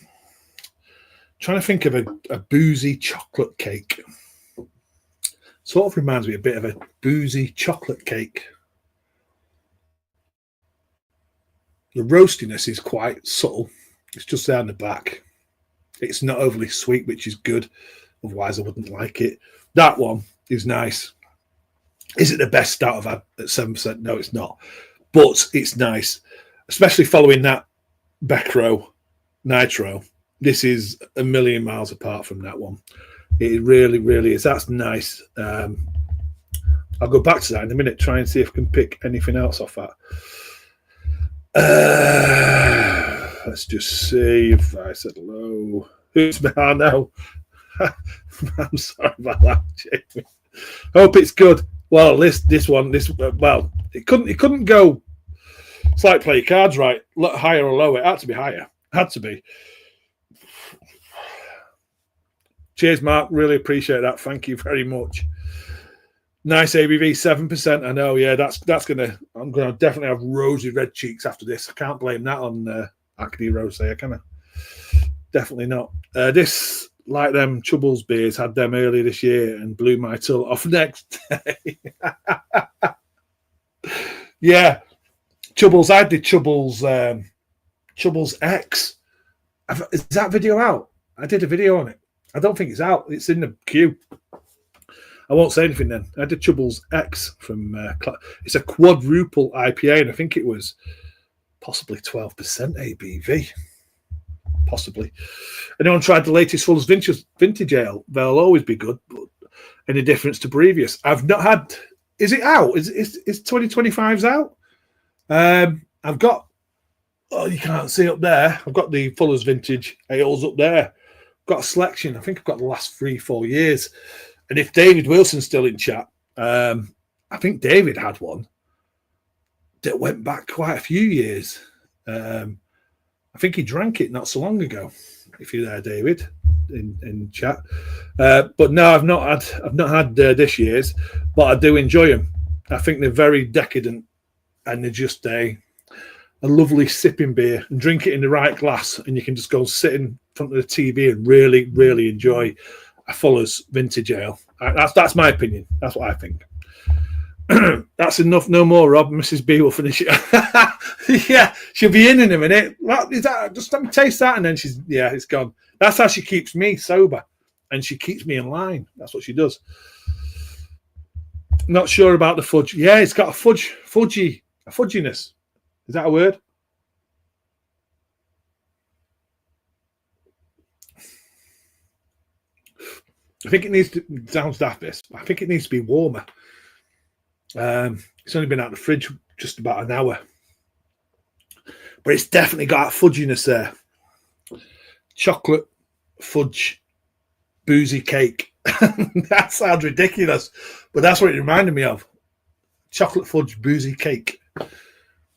to think of a boozy chocolate cake. Sort of reminds me a bit of a boozy chocolate cake. The roastiness is quite subtle. It's just there in the back. It's not overly sweet, which is good. Otherwise, I wouldn't like it. That one is nice. Is it the best stout I've had at 7%? No, it's not. But it's nice, especially following that Becro Nitro. This is a million miles apart from that one. It really, really is. That's nice. I'll go back to that in a minute, try and see if I can pick anything else off that. Let's just see if I said hello. Who's behind now? I'm sorry about that, Jamie. Hope it's good. Well, this one, it couldn't go. It's like play your cards right, higher or lower. It had to be higher. Had to be. Cheers, Mark. Really appreciate that. Thank you very much. Nice ABV, 7%. I know. Yeah, I'm gonna definitely have rosy red cheeks after this. I can't blame that on Acne Rosé, can I? Definitely not. This, like them Chubbles beers, had them earlier this year and blew my till off next day. Yeah, Chubbles. I did Chubbles X. Is that video out? I did a video on it. I don't think it's out. It's in the queue. I won't say anything then. I did Chubbles X from... it's a quadruple IPA, and I think it was possibly 12% ABV. Possibly. Anyone tried the latest Fuller's Vintage Ale? They'll always be good, but any difference to previous? I've not had... Is it out? Is 2025's out? I've got... Oh, you can't see up there. I've got the Fuller's Vintage Ales up there. Got a selection. I think I've got the last 3-4 years. And if David Wilson's still in chat, I think David had one that went back quite a few years. I think he drank it not so long ago. If you're there, David, in chat. But no, I've not had this year's, but I do enjoy them. I think they're very decadent, and they're just a lovely sipping beer, and drink it in the right glass, and you can just go sit in front of the TV and really, really enjoy a Fuller's vintage ale. That's my opinion. That's what I think. That's enough. No more, Rob. Mrs. B will finish it. Yeah, she'll be in a minute. What is that? Just let me taste that, and then it's gone. That's how she keeps me sober, and she keeps me in line. That's what she does. Not sure about the fudge. Yeah, it's got a fudginess. Is that a word? I think it needs to. Sounds daft. This. I think it needs to be warmer. It's only been out of the fridge just about an hour, but it's definitely got a fudginess there. Chocolate fudge boozy cake. That sounds ridiculous, but that's what it reminded me of. Chocolate fudge boozy cake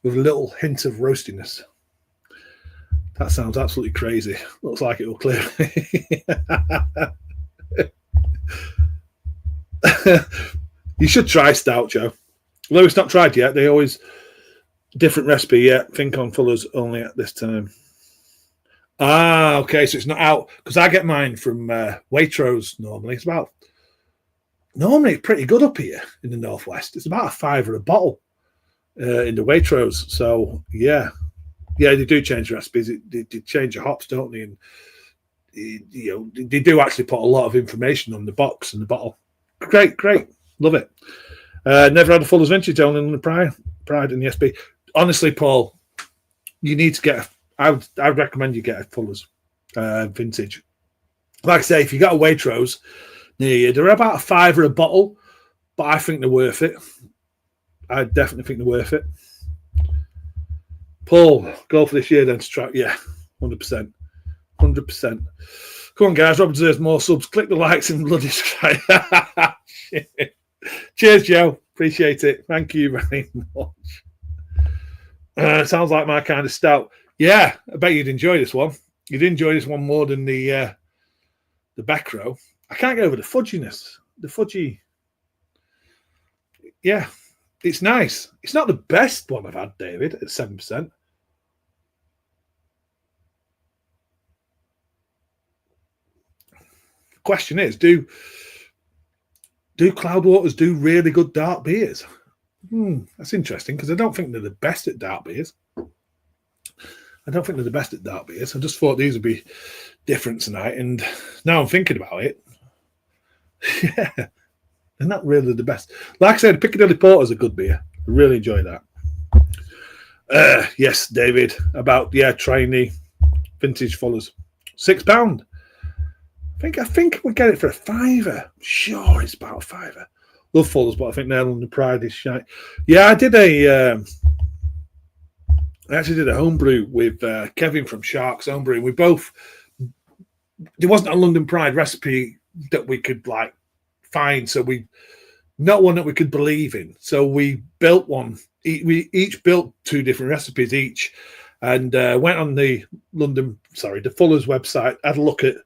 with a little hint of roastiness. That sounds absolutely crazy. Looks like it will clear. You should try stout, Joe. Although it's not tried yet, they always different recipe yet. Think on Fuller's only at this time. Ah, okay, so it's not out because I get mine from Waitrose normally. Normally pretty good up here in the northwest. It's about £5 a bottle in the Waitrose. So yeah, they do change recipes. They change the hops, don't they? And they do actually put a lot of information on the box and the bottle. Great, love it. Never had a Fuller's Vintage, only in the Pride and the SB. Honestly, Paul, you need to get. I'd recommend you get a Fuller's Vintage. Like I say, if you got a Waitrose near you, they're about £5 a bottle, but I think they're worth it. I definitely think they're worth it. Paul, go for this year then to try. Yeah, 100%. 100%. Come on, guys. Rob deserves more subs. Click the likes and bloody subscribe. Cheers, Joe. Appreciate it. Thank you very much. Sounds like my kind of stout. Yeah, I bet you'd enjoy this one. You'd enjoy this one more than the Beckro. I can't get over the fudginess. The fudgy. Yeah, it's nice. It's not the best one I've had, David, at 7%. Question is, do Cloudwaters do really good dark beers? That's interesting because I don't think they're the best at dark beers. I just thought these would be different tonight, and now I'm thinking about it. Yeah, they're not really the best. Like I said, Piccadilly Porter's a good beer. I really enjoy that. Yes, David, about trying the vintage Fuller's. £6. I think we get it for a £5. Sure, it's about a £5. Love Fuller's, but I think they're on the Pride is shite. Yeah, I actually did a homebrew with Kevin from Sharks Homebrew. There wasn't a London Pride recipe that we could find, so not one that we could believe in. So we built one. We each built 2 different recipes each, and went on the Fuller's website, had a look at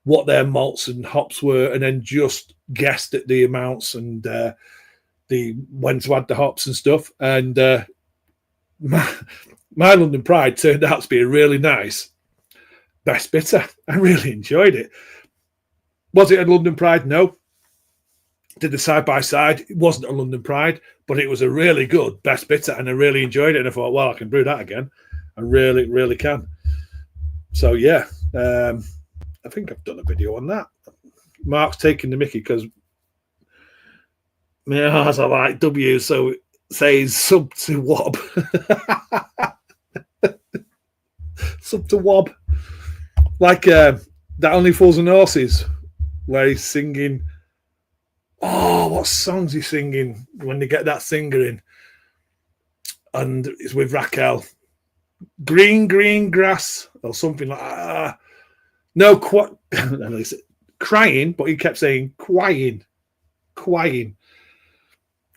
what their malts and hops were, and then just guessed at the amounts and when to add the hops and stuff. And my London Pride turned out to be a really nice best bitter. I really enjoyed it. Was it a London Pride? No. Did the side by side. It wasn't a London Pride, but it was a really good best bitter, and I really enjoyed it. And I thought, well, I can brew that again. I really, really can. So yeah. I think I've done a video on that. Mark's taking the mickey because my R's are like W, so it says sub to wob. Sub to wob. Like that Only Fools and Horses, where he's singing. Oh, what song's he singing when they get that singer in? And it's with Raquel. Green grass or something like that. No, crying, but he kept saying crying.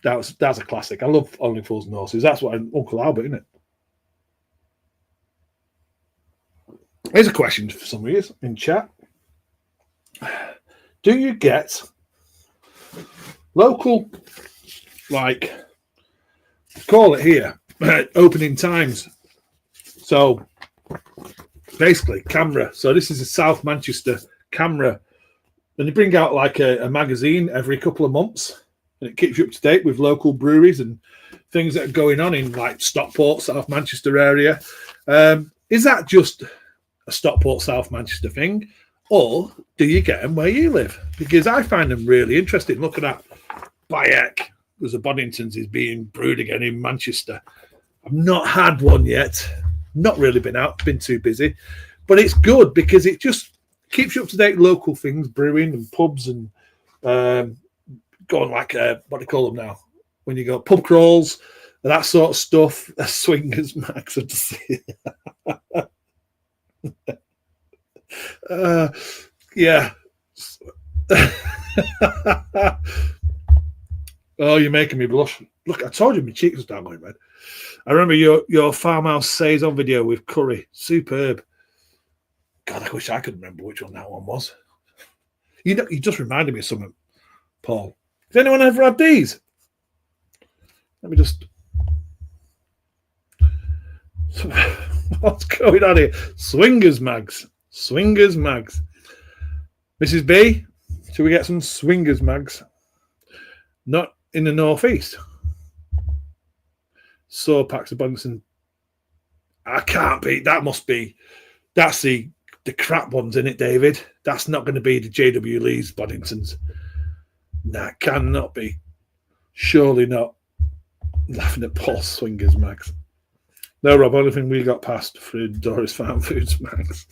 That's a classic. I love Only Fools and Horses. That's what Uncle Albert, isn't it? Here's a question for some of you in chat. do you get local, like, call it here, opening times? So basically, CAMRA. So this is a South Manchester CAMRA. And they bring out like a magazine every couple of months. And it keeps you up to date with local breweries and things that are going on in like Stockport, South Manchester area. Is that just a Stockport, South Manchester thing? Or do you get them where you live? Because I find them really interesting. Look at that. Bayek, there's a Boddington's is being brewed again in Manchester. I've not had one yet. Not really been out, been too busy. But it's good because it just keeps you up to date with local things, brewing and pubs and going like, what do you call them now? When you go pub crawls, that sort of stuff. Swingers, Max. Yeah. Oh, you're making me blush. Look, I told you my cheeks was down going red. I remember your farmhouse saison video with curry. Superb. God, I wish I could remember which one that one was. You know, you just reminded me of something, Paul. Has anyone ever had these? Let me just. What's going on here? Swingers mags. Swingers mags. Mrs. B, should we get some swingers mags? Not in the northeast. So packs of Bunsen. I can't be. That must be. That's the crap ones in it, David. That's not going to be the JW Lee's Boddingtons. That cannot be. Surely not. Laughing at Paul Swingers Mags. No, Rob, only thing we got past for Doris Farm Foods Mags.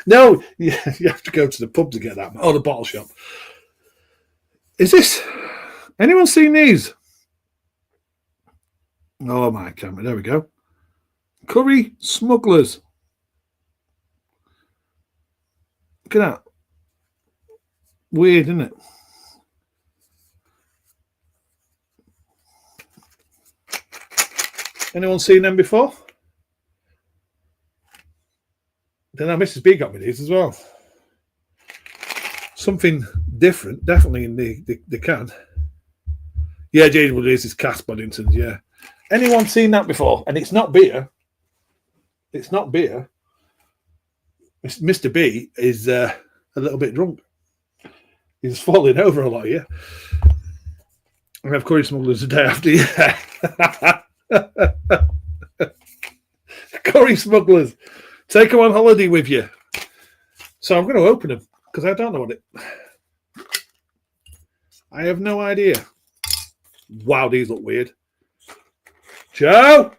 No, you have to go to the pub to get that. Oh, the bottle shop. Is this? Anyone seen these? Oh, my camera. There we go. Curry Smugglers. Look at that. Weird, isn't it? Anyone seen them before? Then Mrs. B got me these as well. Something different, definitely in the can. Yeah, JW Lee's is Cass Boddington's, yeah. Anyone seen that before? And it's not beer. It's not beer. Mr. B is a little bit drunk. He's falling over a lot here. I have Curry Smugglers the day after, yeah. Curry Smugglers. Take them on holiday with you. So I'm going to open them because I don't know what it... I have no idea. Wow, these look weird. Joe!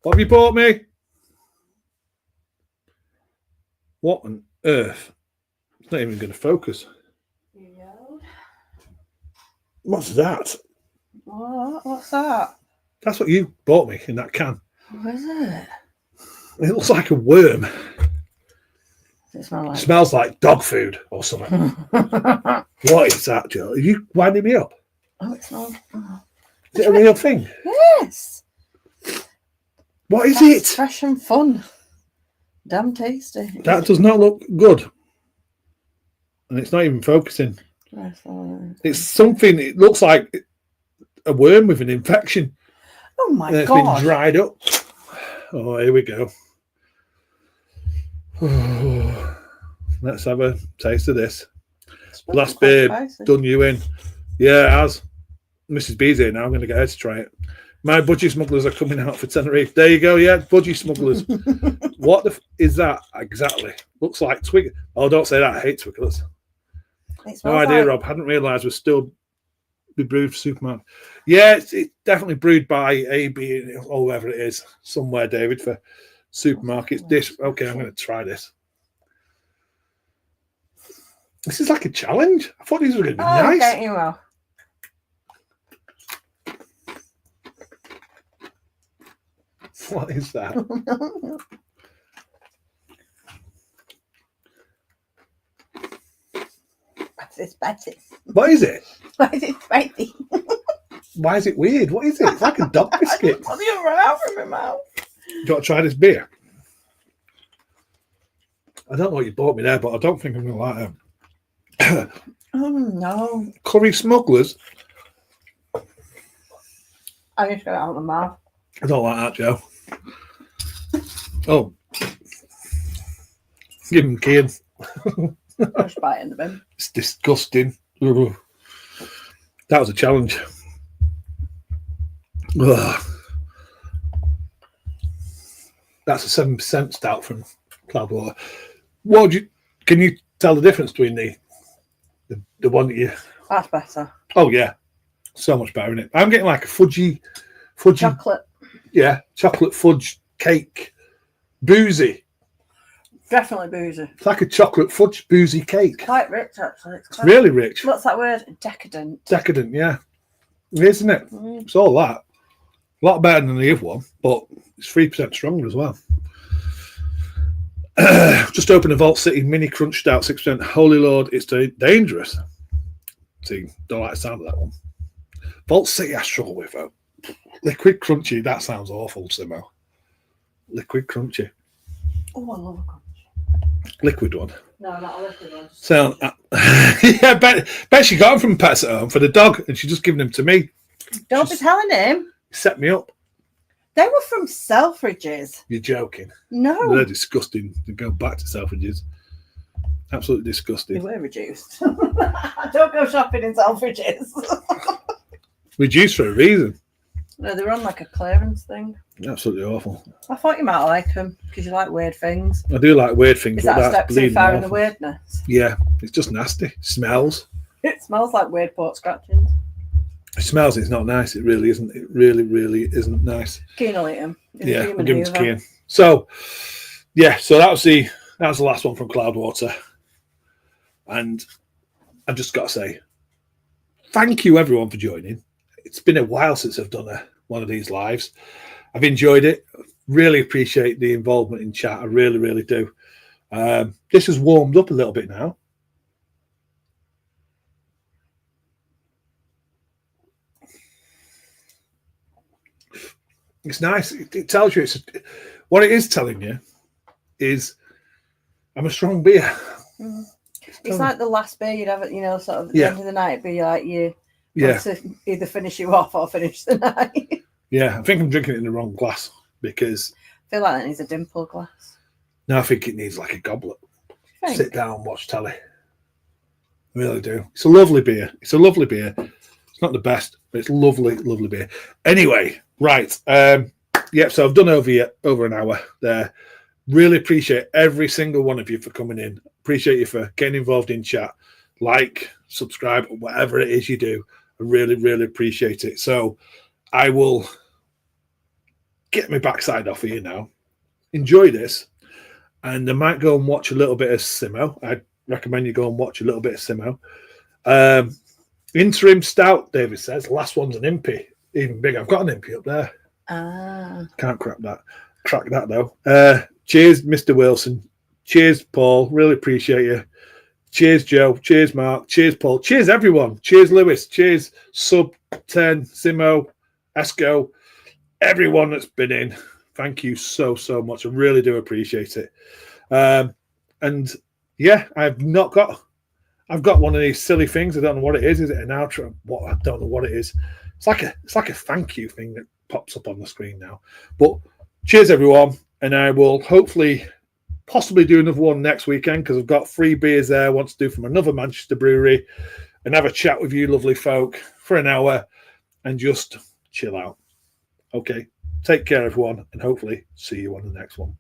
What have you bought me? What on earth? It's not even going to focus. What's that? What? What's that? That's what you bought me in that can. What is it? It looks like a worm. Does it smell like? It smells like dog food or something. What is that, Joe? Are you winding me up? Oh, it smells. Oh. Is it a real thing? Yes. What is That's it? fresh and fun. Damn tasty. That does not look good. And it's not even focusing. It's something, it looks like a worm with an infection. Oh my and it's God. been dried up. Oh, here we go. Let's have a taste of this. Last Babe, done you in. Yeah, it has. Mrs. B's here now. I'm going to get her to try it. My budgie smugglers are coming out for Tenerife. There you go. Yeah, budgie smugglers. What the is that exactly? Looks like twig. Oh, don't say that. I hate Twigglers. No idea, Rob. Hadn't realised we're still be brewed for Superman. Yeah, it's definitely brewed by AB or whoever it is somewhere, David, for supermarkets. This. Okay, I'm going to try this. This is like a challenge. I thought these were going to be nice. Okay, you will. What is that? It's spicy. What is it? Why is it spicy? Why is it weird? What is it? It's like a dog biscuit. What are you run out from my mouth? Do you want to try this beer? I don't know what you bought me there, but I don't think I'm going to like them. Oh no. Curry smugglers. I need to get it out of my mouth. I don't like that, Joe. Oh. Give him kids. Just bite it in the bin. It's disgusting. Ugh. That was a challenge. Ugh. That's a 7% stout from Cloudwater. Can you tell the difference between the one that you? That's better. Oh yeah, so much better in it. I'm getting like a fudgy, Chocolate. yeah, chocolate fudge cake, boozy. Definitely boozy. It's like a chocolate fudge boozy cake. Quite rich, actually. It's really rich. What's that word? Decadent. Decadent, yeah. It is, isn't it? Mm. It's all that. A lot better than the other one, but it's 3% stronger as well. Just opened a Vault City Mini Crunch Stout, 6%. Holy Lord, it's dangerous. See, don't like the sound of that one. Vault City, I struggle with, though. Liquid Crunchy, that sounds awful, Simo. Liquid Crunchy. Oh, I love a crunch. Liquid one. No, not a liquid one. Sound. Yeah, bet she got them from Pets at Home for the dog, and she's just giving them to me. Don't be telling him. Set me up. They were from Selfridges. You're joking. No. They're disgusting to go back to Selfridges. Absolutely They disgusting. were reduced. Don't go shopping in Selfridges. Reduced for a reason. No, they were on like a clearance thing. Absolutely awful. I thought you might like them because you like weird things. I do like weird things, Is but that a that's step too bleeding far in the awful. weirdness? Yeah, it's just nasty. Smells. It smells like weird pork scratchings. It smells. It's not nice. It really isn't. It really, really isn't nice. Keen will eat them. Yeah, we'll give it to Kian. So, yeah, so that was the last one from Cloudwater, and I've just got to say, thank you everyone for joining. It's been a while since I've done one of these lives. I've enjoyed it. Really appreciate the involvement in chat. I really, really do. This has warmed up a little bit now. It's nice. It tells you what it is telling you is I'm a strong beer. Mm. It's like the last beer you'd have at, sort of at the Yeah. end of the night, be like you Yeah. want to either finish you off or finish the night. Yeah, I think I'm drinking it in the wrong glass because I feel like that needs a dimple glass. now I think it needs like a goblet. Think? Sit down, watch telly. I really do. It's a lovely beer. It's a lovely beer. It's not the best, but it's lovely, lovely beer. Anyway, right. So I've done over an hour there. Really appreciate every single one of you for coming in. Appreciate you for getting involved in chat. Like, subscribe, whatever it is you do. I really, really appreciate it. So I will get my backside off of you now. Enjoy this. And I might go and watch a little bit of Simo. I'd recommend you go and watch a little bit of Simo. Interim stout, David says. Last one's an impy. Even bigger. I've got an impy up there. Can't crack that though. Cheers, Mr. Wilson. Cheers, Paul. Really appreciate you. Cheers, Joe. Cheers, Mark. Cheers, Paul. Cheers, everyone. Cheers, Lewis. Cheers, Sub 10, Simo, Esco, everyone that's been in. Thank you so, so much. I really do appreciate it. And yeah, I've got one of these silly things. I don't know what it is. Is it an outro? I don't know what it is. It's like a thank you thing that pops up on the screen now. But cheers, everyone. And I will possibly do another one next weekend because I've got 3 beers there I want to do from another Manchester brewery and have a chat with you lovely folk for an hour and just chill out. Okay. Take care, everyone, and hopefully see you on the next one.